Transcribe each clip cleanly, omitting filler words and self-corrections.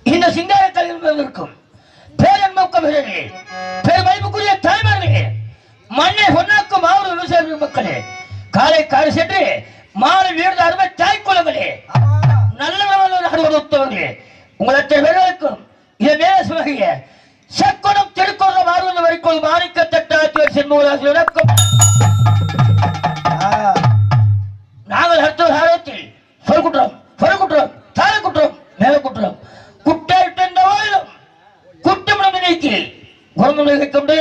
இந்த சிங்கார கல்விக்கும் பேரன்பக்கம் பெருமதிப்புக்குரிய தாய்மார்களே, மண்ணை பொன்னாக்கும் மாவட்ட விவசாய மக்களே, காலை காடு சென்று மாலை வீடு அருமை தாய்க்குளங்களே, நல்ல உத்தவர்களே, உங்கள் அத்தனை பேர்களுக்கும் இதை மேல சொல்கிய செக்குணம் திருக்குறள் மாறுவது வரைக்கும் மாணிக்க தட்டாத்தியர் சென்மூலாசி வணக்கம். நாங்கள் அடுத்த காலத்தில் சொல்குற்றோம் தாழக்குற்றம் மேலக்குற்றம் குற்றம் குற்றமிடம் நீக்கி குணமுறை கொண்டு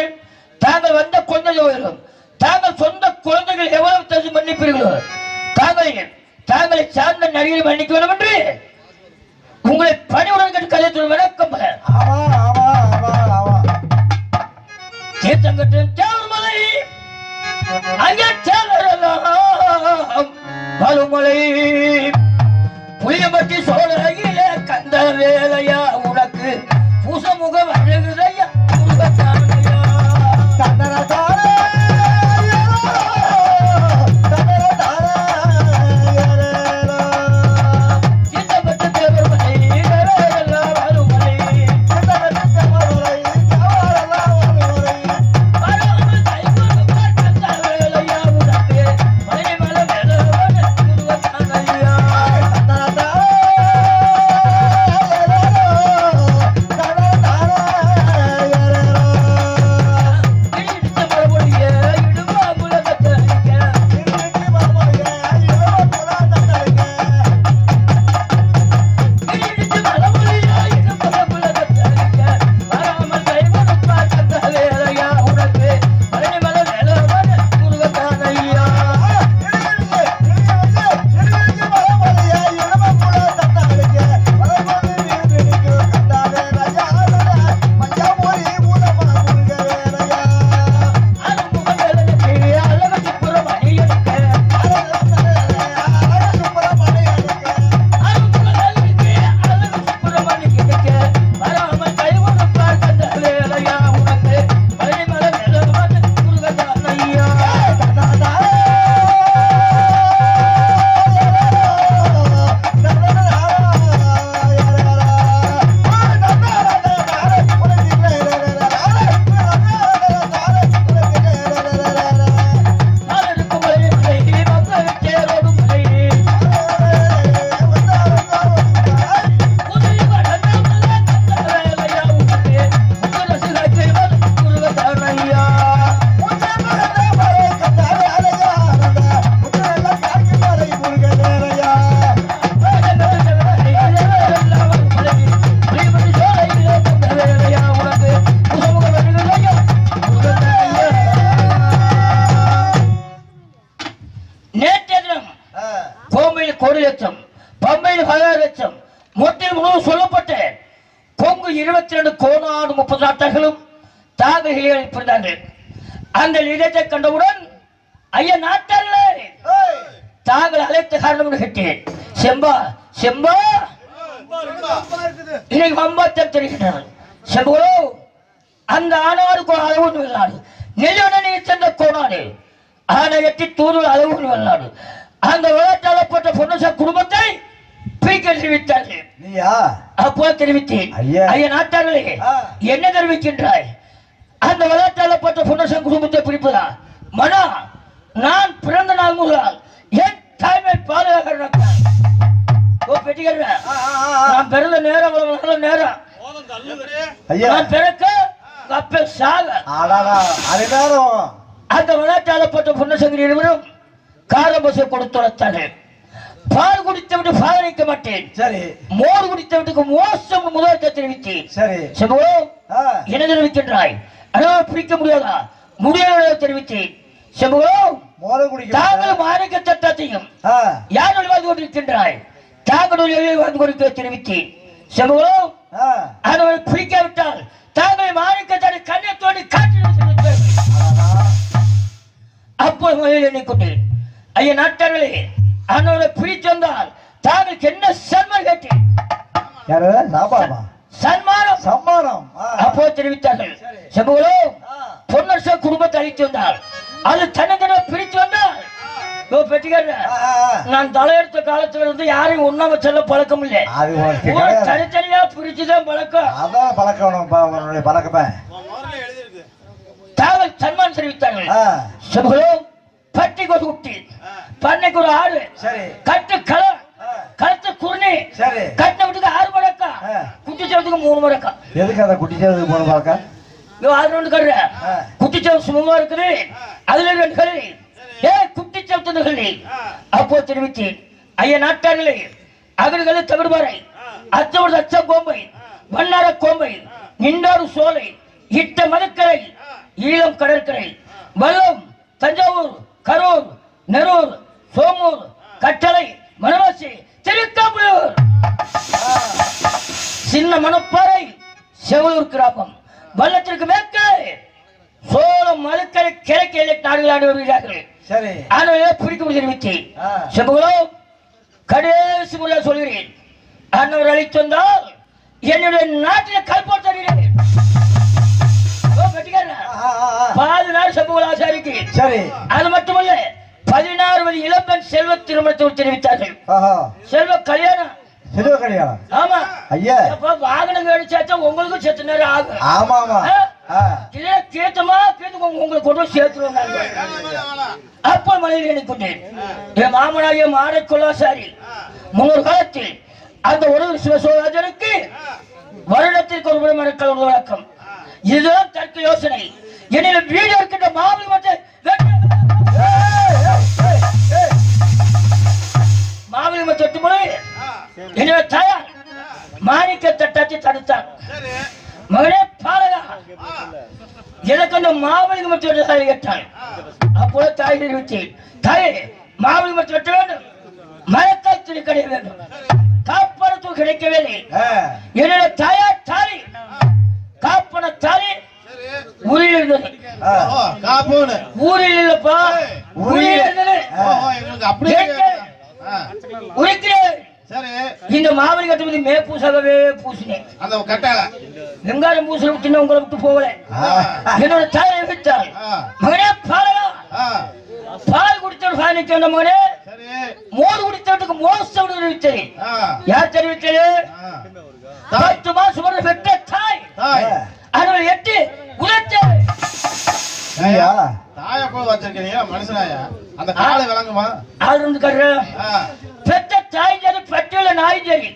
தாங்கள் வந்த குழந்தைகளும் தாங்கள் சொந்த குழந்தைகள் எவ்வளவு தகுதி மன்னிப்பீர்களோ தாங்களை சார்ந்த நடிகரை மன்னிக்க வேண்டும் என்று உங்களை பணிவுடன் கேட்டு கதைத்து வணக்கம். தீர்த்தங்கட்டின் தேவமலை அங்கே தேவரெல்லாம் பலுமலை புளியம்பட்டி சோழகில கந்த வேலையா உனக்கு பூசமுகம் அழகுதையா முருகத்தானையா கந்தனதார கொங்கு 22 கோணாடு 30 நாட்டர்களும் தாகலிகளை பிறந்தார்கள். அந்த லிதத்தை கண்டவுடன் ஐயா நாட்டார்களே தாங்கள் அழைத்த காரணம் கேட்டேன். செம்பா செம்பா இன்னைக்கு வம்பத்தம் தெரிகின்றனர். செம்புகளோ அந்த ஆனாருக்கு அளவு வெள்ளாடு நெல்லுடனே சென்ற கோணாடு ஆணையத்தி தூரு அளவு வெள்ளாடு அந்த விளையாட்டாளப்பட்ட பொன்னுச குடும்பத்தை பிரிக்க தெரிவித்தார்கள். அப்போ தெரிவித்தேன். ஐயா நாட்டார்களே என்ன தெரிவிக்கின்றாய்? அந்த விளையாட்டாளப்பட்ட பொன்னுச குடும்பத்தை பிரிப்பதா? மனா நான் பிறந்த நாள் முதல் என் தாய்மை பாதுகாக்க நான் பிறந்த நேரம் நல்ல நேரம் நான் பிறக்க அப்ப சாக அந்த விளையாட்டாளப்பட்ட பொன்னசங்கரி இருவரும் காரபசை கொடுத்து வளர்த்தார்கள். பால் குடித்த விட்டு பால் நிற்க மாட்டேன், மோர் குடித்த விட்டுக்கு மோசம் முதலத்தை தெரிவித்தேன். என்ன தெரிவிக்கின்றாய்? அதாவது பிரிக்க முடியாதா? முடியாத தெரிவித்தேன். செம்புகளோ தாங்கள் மாணிக்க சட்டத்தையும் யார் வாழ்ந்து கொண்டிருக்கின்றாய்? தாங்கள் வாழ்ந்து கொண்டிருக்க தெரிவித்தேன். செம்புகளோ அதை பிரிக்காவிட்டால் தாங்களை மாணிக்க தடை கண்ணை தோண்டி காற்று அப்போது எண்ணிக்கொண்டேன். ஐயா நாட்டார்களே அவனோட பிரித்து வந்தால் தாங்களுக்கு என்ன சன்மானம் கேட்டேன். சன்மானம் அப்போ தெரிவித்தார்கள். செம்புகளோ பொன்னரச குடும்பத்தை அழித்து வந்தால் அது தன்னை பிரித்து வந்தால் நான் தலையெடுத்த காலத்துல இருந்து யாரையும் ஒன்னாம செல்ல பழக்கம் இல்லை. தனித்தனியா பிரிச்சுதான் பழக்கம். தாங்கள் சன்மானம் தெரிவித்தார்கள். செம்புகளோ பட்டி ஒரு குட்டி, பண்ணைக்கு ஒரு ஆடு, கட்டு களம், கழுத்து குருணி, கட்ட விட்டுக்கு 6 மடக்கா, குட்டி சேவத்துக்கு 3 மடக்கா. எதுக்கு அதை குட்டி சேவத்துக்கு 3 மடக்கா? குட்டி சேவம் சும்மா இருக்குது, அதுல 2 கல்லி. குட்டி சேவத்து கல்லி. அப்போ தெரிவித்தேன். ஐயா நாட்டார்களே அகல்களை தகடுபாறை, அச்சவரது அச்ச கோம்பை, வண்ணார கோம்பை, நின்றாறு சோலை, இட்ட மதுக்கரை, ஈழம் கடற்கரை, வல்லம், தஞ்சாவூர், கரூர், நெரூர், சோமூர், கட்டளை, மணவாசி, திருக்காப்புலூர், சின்ன மணப்பாறை, செவலூர் கிராமம், வல்லத்திற்கு மேற்கே சோழம் மதுக்கரை கிழக்கு நாடுகள் ஆண்டு வருகிறார்கள். பிடிக்க தெரிவித்தேன். செம்புகளோ கடைசி முறையா சொல்கிறேன். அன்னவர் அழைத்து வந்தால் என்னுடைய நாட்டில் கல்போர் தருகிறேன். 4 நாள் செம்புகள் ஆசாரிக்கு. அது மட்டுமல்ல 16 வயது இளம்பெண் செல்வ திருமணத்தை தெரிவித்தார்கள். செல்வ கல்யாணம். ஆமா ஐயா, வாகனம் கழிச்சாச்சா உங்களுக்கும் செத்து நேரம் ஆகும். ஆமா கேத்தமா உங்களுக்கு கொண்டு சேர்த்துருவாங்க. அப்போ மனைவி எண்ணிக்கொண்டேன். என் மாமனாகிய மாடக்கொள்ளாசாரி முன்னொரு காலத்தில் அந்த ஒரு சிவசோராஜனுக்கு வருடத்திற்கு ஒரு முறை மணக்கல் வழக்கம். இதுதான் தர்க்க யோசனை. என்னிடம் வீடு இருக்கின்ற மாமி மட்டும் மாமி மட்டும் என்னுடைய தாயார் மாணிக்க தட்டாச்சி தடுத்தார். மகனே பாலகா, எனக்கு அந்த மாவலிங்க மட்டும் தாய் கேட்டாள். அப்போது தாய் தெரிவித்தேன். தாயே மாவலிங்க மட்டும் வெட்ட வேண்டும், மரக்கால் துணி கிடைக்க வேண்டும், காப்பணத்து கிடைக்கவில்லை. என்னுடைய தாயார் தாலி காப்பன தாலி ஊரில் இருந்தது. ஊரில் இல்லப்பா, ஊரில் இருந்தது. இந்த மாவலி கட்டுவது மே பூசாகவே பூசினேன். வெங்காயம் பூசல விட்டு உங்களை விட்டு போகல. என்னோட தாயை விட்டாள். மகனே பாலா, பால் குடித்தவர் சாணிக்கு வந்த மகனே, மோர் குடித்தவருக்கு மோசம் தெரிவித்தது. யார் தெரிவித்தது? 10 மாசம் வரை பெற்ற தாய். அவர்கள் 8 உழைத்த தாயா போய் வச்சிருக்கீங்க மனுஷனாயா? அந்த காலை விளங்குமா? பெற்ற தாய் சரி, பெற்ற நாய் சரி,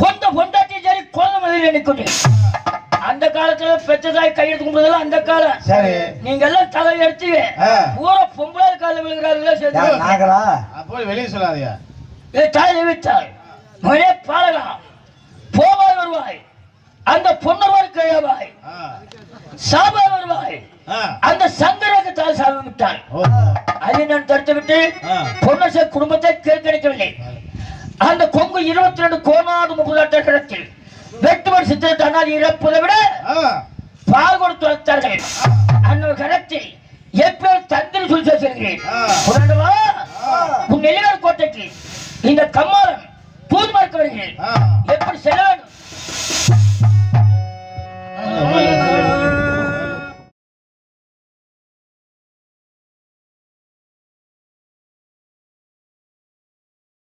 கொண்ட பொண்டாட்டி சரி, குழந்தை நினைக்கொண்டு அந்த காலத்துல பெற்ற தாய் கையெழுத்து கும்பிடுறதுல அந்த காலம். நீங்க எல்லாம் தலை எடுத்து பூரா பொம்பளை கால விழுகிறார்களா? போய் வெளியே சொல்லாதியா. தாய் நினைத்தாள். மகனே பாலகா, போவாய் வருவாய், அந்த பொன்னர்வாய் கிழவாய், சாபா வருவாய், அந்த சங்கரக்கு தாய் சாபம் விட்டாள். அதை நான் தடுத்து விட்டு பொன்னரச குடும்பத்தை கேட்கவில்லை. அந்த கொங்கு 22 கோணாடு 30 இடத்தில் வெட்டுமன் சித்திரத்தை அண்ணாதி இறப்பதை விட பால் கொடுத்து வளர்த்தார்கள். அன்னொரு கரத்தில் எப்பேர் தந்திரி சொல்லி சேர்க்கிறேன். உன் நெல்லிவேல் கோட்டைக்கு இந்த கம்மாளன் தூது மறுக்க வருகிறேன். எப்படி செல்ல வேண்டும்